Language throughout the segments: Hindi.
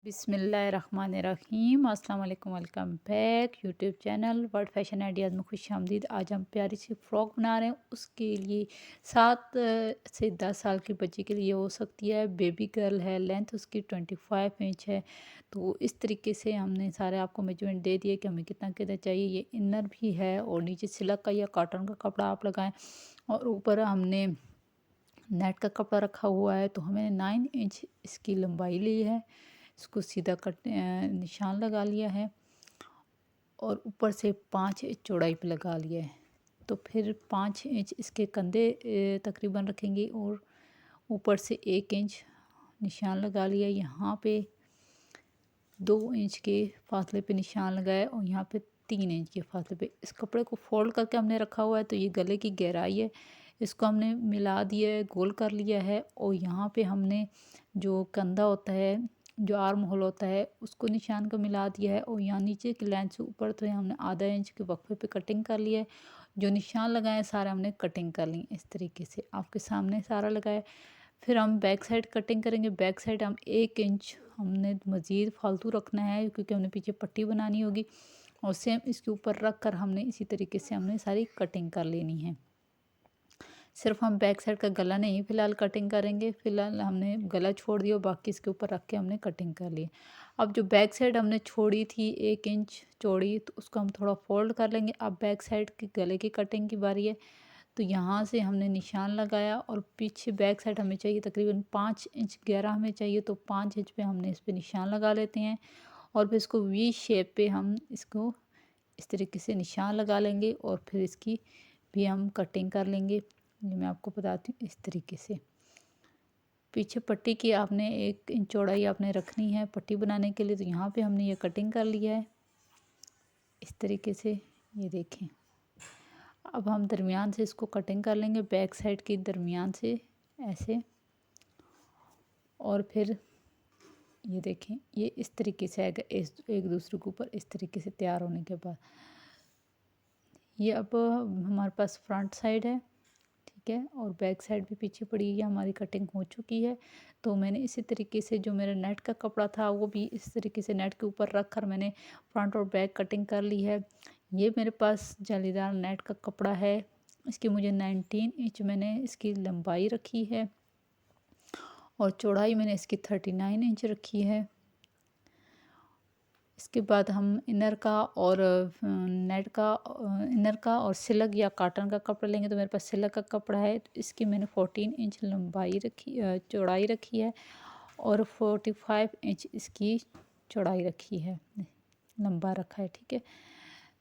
बिस्मिल्लाहिर्रहमानिर्रहीम। अस्सलाम वालेकुम, welcome back YouTube channel world fashion ideas में खुश आमदीद। आज हम प्यारी सी फ़्रॉक बना रहे हैं। उसके लिए 7 से 10 साल की बच्ची के लिए हो सकती है। बेबी गर्ल है, लेंथ उसकी 25 इंच है। तो इस तरीके से हमने सारे आपको मेजरमेंट दे दिए कि हमें कितना कितना चाहिए। ये इनर भी है और नीचे सिल्क का या कॉटन का कपड़ा आप लगाएं और ऊपर हमने नेट का कपड़ा रखा हुआ है। तो हमें 9 इंच इसकी लंबाई ली है। इसको सीधा निशान लगा लिया है और ऊपर से 5 इंच चौड़ाई पे लगा लिया है। तो फिर 5 इंच इसके कंधे तकरीबन रखेंगे और ऊपर से 1 इंच निशान लगा लिया। यहाँ पे 2 इंच के फासले पे निशान लगाया और यहाँ पे 3 इंच के फासले पे इस कपड़े को फोल्ड करके हमने रखा हुआ है। तो ये गले की गहराई है, इसको हमने मिला दिया है, गोल कर लिया है। और यहाँ पे हमने जो कंधा होता है, जो आर्म होल होता है, उसको निशान को मिला दिया है। और यहाँ नीचे की लाइन से ऊपर तो हमने आधा इंच के वक्फे पे कटिंग कर लिया है। जो निशान लगाए सारे हमने कटिंग कर ली इस तरीके से आपके सामने सारा लगाया। फिर हम बैक साइड कटिंग करेंगे। बैक साइड हम 1 इंच हमने मज़ीद फालतू रखना है क्योंकि हमने पीछे पट्टी बनानी होगी। और सेम इसके ऊपर रख कर हमने इसी तरीके से हमने सारी कटिंग कर लेनी है। सिर्फ हम बैक साइड का गला नहीं फ़िलहाल कटिंग करेंगे। फ़िलहाल हमने गला छोड़ दिया और बाकी इसके ऊपर रख के हमने कटिंग कर ली। अब जो बैक साइड हमने छोड़ी थी 1 इंच चौड़ी, तो उसको हम थोड़ा फोल्ड कर लेंगे। अब बैक साइड की गले की कटिंग की बारी है। तो यहाँ से हमने निशान लगाया और पीछे बैक साइड हमें चाहिए तकरीबन 5 इंच गहरा हमें चाहिए। तो 5 इंच पे हमने इस पे निशान लगा लेते हैं और फिर इसको वी शेप पे हम इसको इस तरीके से निशान लगा लेंगे और फिर इसकी भी हम कटिंग कर लेंगे। ये मैं आपको बताती हूँ इस तरीके से। पीछे पट्टी की आपने 1 इंच चौड़ाई आपने रखनी है पट्टी बनाने के लिए। तो यहाँ पे हमने ये कटिंग कर लिया है इस तरीके से, ये देखें। अब हम दरमियान से इसको कटिंग कर लेंगे, बैक साइड की दरमियान से ऐसे। और फिर ये देखें, ये इस तरीके से आएगा एक दूसरे के ऊपर इस तरीके से तैयार होने के बाद। ये अब हमारे पास फ्रंट साइड है, ठीक है, और बैक साइड भी पीछे पड़ी है, हमारी कटिंग हो चुकी है। तो मैंने इसी तरीके से जो मेरा नेट का कपड़ा था वो भी इस तरीके से नेट के ऊपर रख कर मैंने फ्रंट और बैक कटिंग कर ली है। ये मेरे पास जालीदार नेट का कपड़ा है। इसकी मुझे 19 इंच मैंने इसकी लंबाई रखी है और चौड़ाई मैंने इसकी 39 इंच रखी है। इसके बाद हम इनर का और नेट का इनर का और सिल्क या कॉटन का कपड़ा लेंगे। तो मेरे पास सिल्क का कपड़ा है, तो इसकी मैंने 14 इंच लंबाई रखी चौड़ाई रखी है और 45 इंच इसकी चौड़ाई रखी है, लंबा रखा है, ठीक है।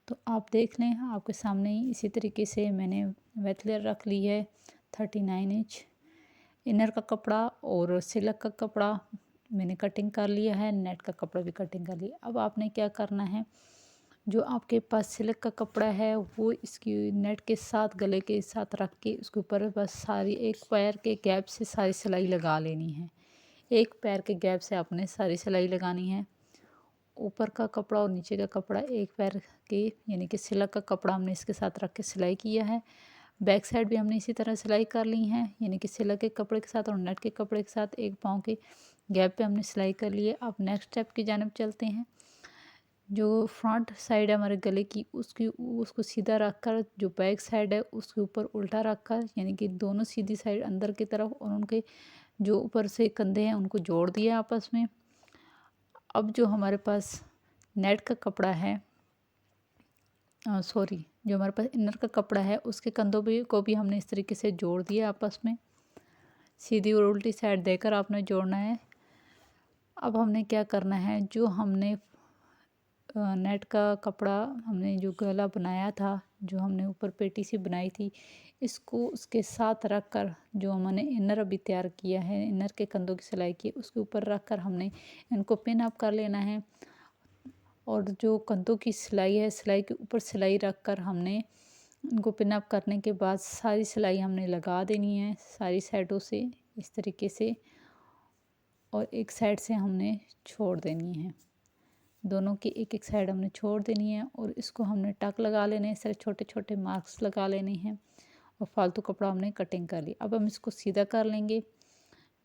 तो आप देख लें आपके सामने ही इसी तरीके से मैंने वेथ लेयर रख ली है 39 इंच। इनर का कपड़ा और सिल्क का कपड़ा मैंने कटिंग कर लिया है, नेट का कपड़ा भी कटिंग कर लिया। अब आपने क्या करना है, जो आपके पास सिल्क का कपड़ा है वो इसकी नेट के साथ गले के साथ रख के उसके ऊपर बस सारी एक पैर के गैप से सारी सिलाई लगा लेनी है। एक पैर के गैप से आपने सारी सिलाई लगानी है। ऊपर का कपड़ा और नीचे का कपड़ा एक पैर के यानी कि सिल्क का कपड़ा हमने इसके साथ रख के सिलाई किया है। बैक साइड भी हमने इसी तरह सिलाई कर ली है, यानी कि सिल्क के कपड़े के साथ और नेट के कपड़े के साथ एक पाँव के गैप पे हमने सिलाई कर ली है। अब नेक्स्ट स्टेप की जानिब चलते हैं। जो फ्रंट साइड है हमारे गले की उसको सीधा रख कर जो बैक साइड है उसके ऊपर उल्टा रख कर, यानी कि दोनों सीधी साइड अंदर की तरफ और उनके जो ऊपर से कंधे हैं उनको जोड़ दिया आपस में। अब जो हमारे पास नेट का कपड़ा है, सॉरी, जो हमारे पास इनर का कपड़ा है उसके कंधों भी को भी हमने इस तरीके से जोड़ दिया आपस में। सीधी और उल्टी साइड देकर आपने जोड़ना है। अब हमने क्या करना है, जो हमने नेट का कपड़ा हमने जो गला बनाया था, जो हमने ऊपर पेटी सी बनाई थी, इसको उसके साथ रख कर जो हमने इनर अभी तैयार किया है, इनर के कंधों की सिलाई की, उसके ऊपर रख कर हमने इनको पिन अप कर लेना है। और जो कंधों की सिलाई है, सिलाई के ऊपर सिलाई रख कर हमने इनको पिन अप करने के बाद सारी सिलाई हमने लगा देनी है सारी साइडों से इस तरीके से, और एक साइड से हमने छोड़ देनी है। दोनों की एक एक साइड हमने छोड़ देनी है और इसको हमने टक लगा लेने हैं, इस तरह छोटे छोटे मार्क्स लगा लेने हैं और फालतू कपड़ा हमने कटिंग कर ली। अब हम इसको सीधा कर लेंगे।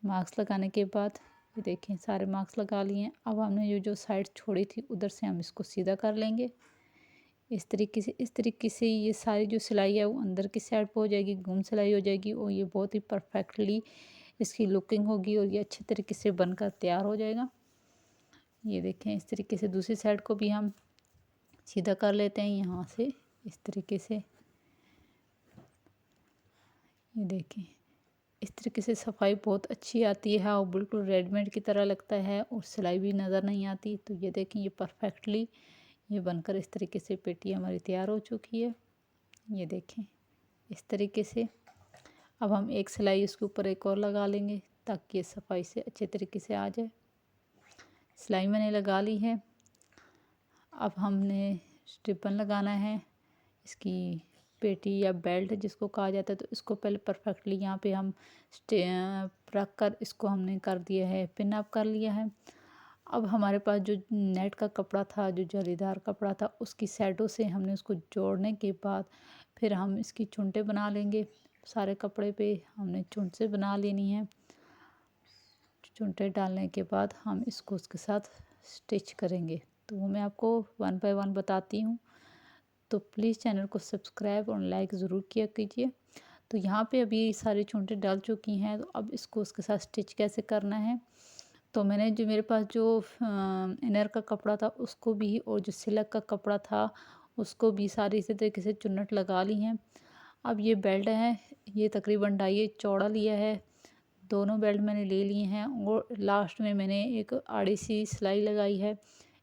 मार्क्स लगाने के बाद ये देखें सारे मार्क्स लगा लिए हैं। अब हमने जो साइड छोड़ी थी उधर से हम इसको सीधा कर लेंगे इस तरीके से ये सारी जो सिलाई है वो अंदर की साइड पे हो जाएगी, घूम सिलाई हो जाएगी और ये बहुत ही परफेक्टली इसकी लुकिंग होगी और ये अच्छे तरीके से बनकर तैयार हो जाएगा। ये देखें इस तरीके से दूसरी साइड को भी हम सीधा कर लेते हैं यहाँ से इस तरीके से। ये देखें इस तरीके से सफाई बहुत अच्छी आती है और बिल्कुल रेडीमेड की तरह लगता है और सिलाई भी नज़र नहीं आती। तो ये देखें ये परफेक्टली ये बनकर इस तरीके से पेटी हमारी तैयार हो चुकी है। ये देखें इस तरीके से। अब हम एक सिलाई इसके ऊपर एक और लगा लेंगे ताकि ये सफाई से अच्छे तरीके से आ जाए। सिलाई मैंने लगा ली है। अब हमने रिबन लगाना है इसकी पेटी या बेल्ट जिसको कहा जाता है। तो इसको पहले परफेक्टली यहाँ पे हम रख कर इसको हमने कर दिया है, पिन अप कर लिया है। अब हमारे पास जो नेट का कपड़ा था, जो जालीदार कपड़ा था, उसकी साइडों से हमने उसको जोड़ने के बाद फिर हम इसकी चुनटे बना लेंगे। सारे कपड़े पे हमने चुनटे बना लेनी है। चुनटे डालने के बाद हम इसको उसके साथ स्टिच करेंगे। तो वो मैं आपको 1 बाय 1 बताती हूँ। तो प्लीज़ चैनल को सब्सक्राइब और लाइक ज़रूर किया कीजिए। तो यहाँ पे अभी सारी चुनटे डाल चुकी हैं। तो अब इसको उसके साथ स्टिच कैसे करना है, तो मैंने जो मेरे पास जो इनर का कपड़ा था उसको भी और जो सिल्क का कपड़ा था उसको भी सारी इसी तरीके से चुन्नट लगा ली हैं। अब ये बेल्ट है, ये तकरीबन 2.5 चौड़ा लिया है। दोनों बेल्ट मैंने ले लिए हैं और लास्ट में मैंने एक आड़ी सी सिलाई लगाई है।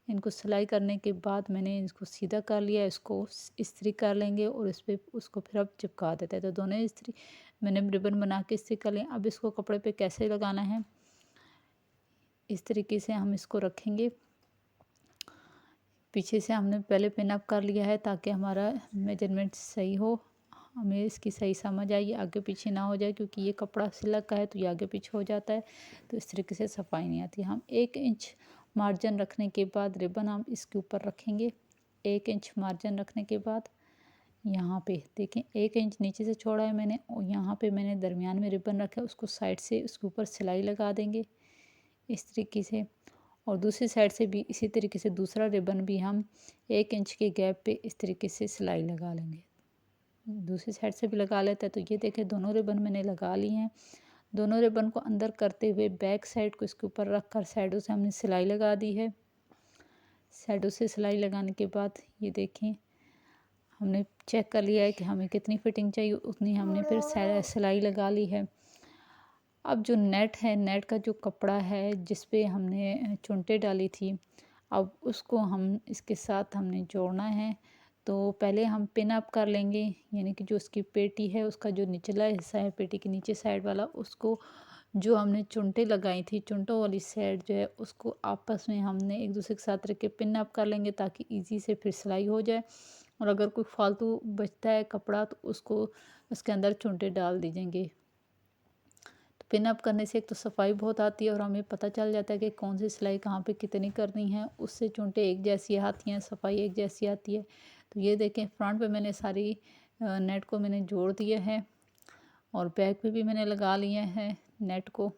इनको सिलाई करने के बाद मैंने इसको सीधा कर लिया। इसको इस्त्री कर लेंगे और इस पर उसको फिर अब चिपका देते हैं। तो दोनों इस्त्री मैंने रिबन बना के इस्त्री कर लिया। अब इसको कपड़े पे कैसे लगाना है, इस तरीके से हम इसको रखेंगे। पीछे से हमने पहले पिन अप कर लिया है ताकि हमारा मेजरमेंट सही हो, हमें इसकी सही समझ आए, ये आगे पीछे ना हो जाए क्योंकि ये कपड़ा सिल्क का है तो ये आगे पीछे हो जाता है। तो इस तरीके से सफाई नहीं आती। हम 1 इंच मार्जिन रखने के बाद रिबन हम इसके ऊपर रखेंगे। 1 इंच मार्जिन रखने के बाद यहाँ पे देखें 1 इंच नीचे से छोड़ा है मैंने और यहाँ पे मैंने दरमियान में रिबन रखा है, उसको साइड से उसके ऊपर सिलाई लगा देंगे इस तरीके से। और दूसरी साइड से भी इसी तरीके से दूसरा रिबन भी हम 1 इंच के गैप पे इस तरीके से सिलाई लगा लेंगे। दूसरी साइड से भी लगा लेते हैं। तो ये देखें दोनों रिबन मैंने लगा ली हैं। दोनों रिबन को अंदर करते हुए बैक साइड को इसके ऊपर रख कर साइडों से हमने सिलाई लगा दी है। साइडों से सिलाई लगाने के बाद ये देखें हमने चेक कर लिया है कि हमें कितनी फिटिंग चाहिए, उतनी हमने फिर सिलाई लगा ली है। अब जो नेट है, नेट का जो कपड़ा है जिस पे हमने चुनटे डाली थी, अब उसको हम इसके साथ हमने जोड़ना है। तो पहले हम पिन अप कर लेंगे, यानी कि जो उसकी पेटी है उसका जो निचला हिस्सा है पेटी के नीचे साइड वाला, उसको जो हमने चुनटे लगाई थी चुनटों वाली साइड जो है उसको आपस में हमने एक दूसरे के साथ रख के पिन अप कर लेंगे ताकि इजी से फिर सिलाई हो जाए। और अगर कोई फालतू बचता है कपड़ा तो उसको उसके अंदर चुनटे डाल दीजिएंगे। तो पिन अप करने से एक तो सफाई बहुत आती है और हमें पता चल जाता है कि कौन सी सिलाई कहाँ पे कितनी करनी है। उससे चुनटे एक जैसी आती हैं, सफाई एक जैसी आती है। तो ये देखें फ्रंट पे मैंने सारी नेट को मैंने जोड़ दिया है और बैक पे भी मैंने लगा लिए हैं नेट को।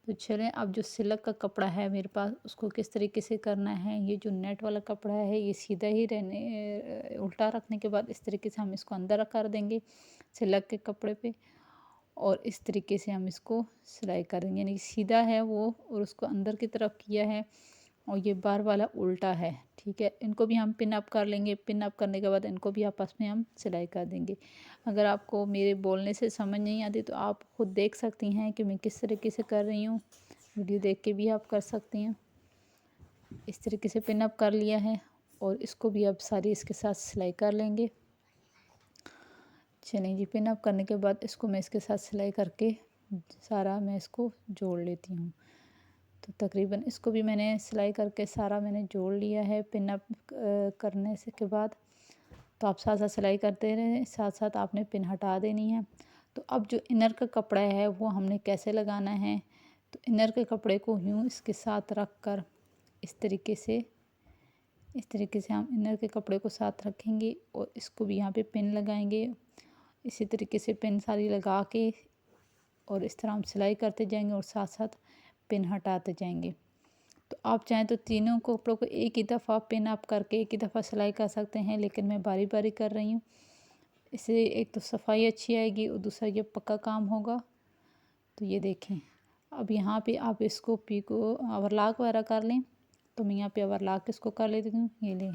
तो चलें अब जो सिल्क का कपड़ा है मेरे पास उसको किस तरीके से करना है। ये जो नेट वाला कपड़ा है ये सीधा ही रहने, उल्टा रखने के बाद इस तरीके से हम इसको अंदर कर देंगे सिल्क के कपड़े पे और इस तरीके से हम इसको सिलाई करेंगे। यानी सीधा है वो और उसको अंदर की तरफ किया है और ये बार वाला उल्टा है। ठीक है, इनको भी हम पिन अप कर लेंगे। पिन अप करने के बाद इनको भी आपस में हम सिलाई कर देंगे। अगर आपको मेरे बोलने से समझ नहीं आती तो आप खुद देख सकती हैं कि मैं किस तरीके से कर रही हूँ। वीडियो देख के भी आप कर सकती हैं। इस तरीके से पिन अप कर लिया है और इसको भी अब सारी इसके साथ सिलाई कर लेंगे। चलें जी, पिन अप करने के बाद इसको मैं इसके साथ सिलाई करके सारा मैं इसको जोड़ लेती हूँ। तो तकरीबन इसको भी मैंने सिलाई करके सारा मैंने जोड़ लिया है पिन अप करने से के बाद। तो आप साथ साथ सिलाई करते रहें, साथ साथ आपने पिन हटा देनी है। तो अब जो इनर का कपड़ा है वो हमने कैसे लगाना है। तो इनर के कपड़े को यूँ इसके साथ रख कर इस तरीके से हम इनर के कपड़े को साथ रखेंगे और इसको भी यहाँ पे पिन लगाएंगे। इसी तरीके से पिन सारी लगा के और इस तरह हम सिलाई करते जाएंगे और साथ साथ पिन हटाते जाएंगे। तो आप चाहें तो तीनों कपड़ों को एक ही दफ़ा पिन अप करके एक ही दफ़ा सिलाई कर सकते हैं, लेकिन मैं बारी बारी कर रही हूँ। इससे एक तो सफाई अच्छी आएगी और दूसरा ये पक्का काम होगा। तो ये देखें, अब यहाँ पे आप इसको पीको ओवरलॉक वगैरह कर लें। तो मैं यहाँ पे ओवरलॉक इसको कर लेती हूँ। ये लें,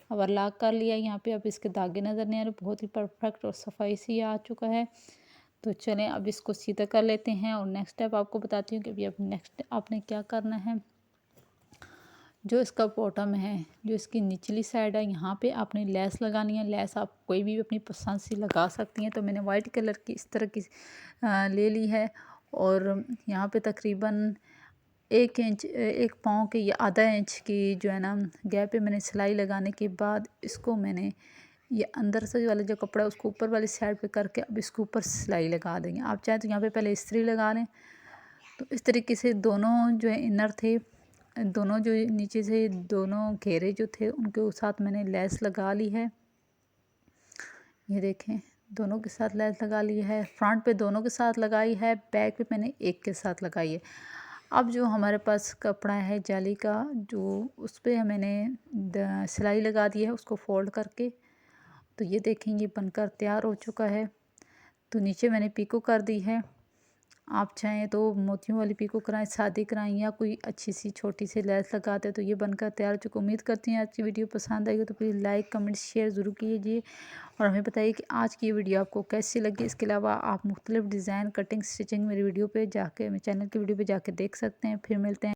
ओवरलॉक कर लिया। यहाँ पे अब इसके धागे नज़र नहीं आ रहे, बहुत ही परफेक्ट और सफाई से आ चुका है। तो चलें अब इसको सीधा कर लेते हैं और नेक्स्ट स्टेप आपको बताती हूँ कि अभी अब नेक्स्ट आपने क्या करना है। जो इसका बॉटम है, जो इसकी निचली साइड है, यहाँ पे आपने लेस लगानी है। लेस आप कोई भी अपनी पसंद से लगा सकती हैं। तो मैंने वाइट कलर की इस तरह की ले ली है और यहाँ पे तकरीबन 1 इंच 1 पाँव के या आधा इंच की जो है ना गैप पे मैंने सिलाई लगाने के बाद इसको मैंने ये अंदर से वाला जो कपड़ा है उसको ऊपर वाली साइड पे करके अब इसके ऊपर सिलाई लगा देंगे। आप चाहें तो यहाँ पे पहले इस्त्री लगा लें। तो इस तरीके से दोनों जो है इनर थे, दोनों जो नीचे से दोनों घेरे जो थे उनके साथ मैंने लेस लगा ली है। ये देखें, दोनों के साथ लेस लगा ली है। फ्रंट पे दोनों के साथ लगाई है, बैक पे मैंने एक के साथ लगाई है। अब जो हमारे पास कपड़ा है जाली का, जो उस पर मैंने सिलाई लगा दी है उसको फोल्ड करके। तो ये देखें, ये बनकर तैयार हो चुका है। तो नीचे मैंने पीको कर दी है। आप चाहें तो मोतियों वाली पीको कराएं, सादी कराएं या कोई अच्छी सी छोटी सी लेस लगाते हैं। तो ये बनकर तैयार हो चुका। उम्मीद करती हैं आज की वीडियो पसंद आएगी। तो प्लीज़ लाइक कमेंट शेयर ज़रूर कीजिए और हमें बताइए कि आज की ये वीडियो आपको कैसी लगी। इसके अलावा आप मुख्तलिफ डिज़ाइन कटिंग स्टिचिंग मेरी वीडियो पे जाके, मेरे चैनल की वीडियो पे जाके देख सकते हैं। फिर मिलते हैं।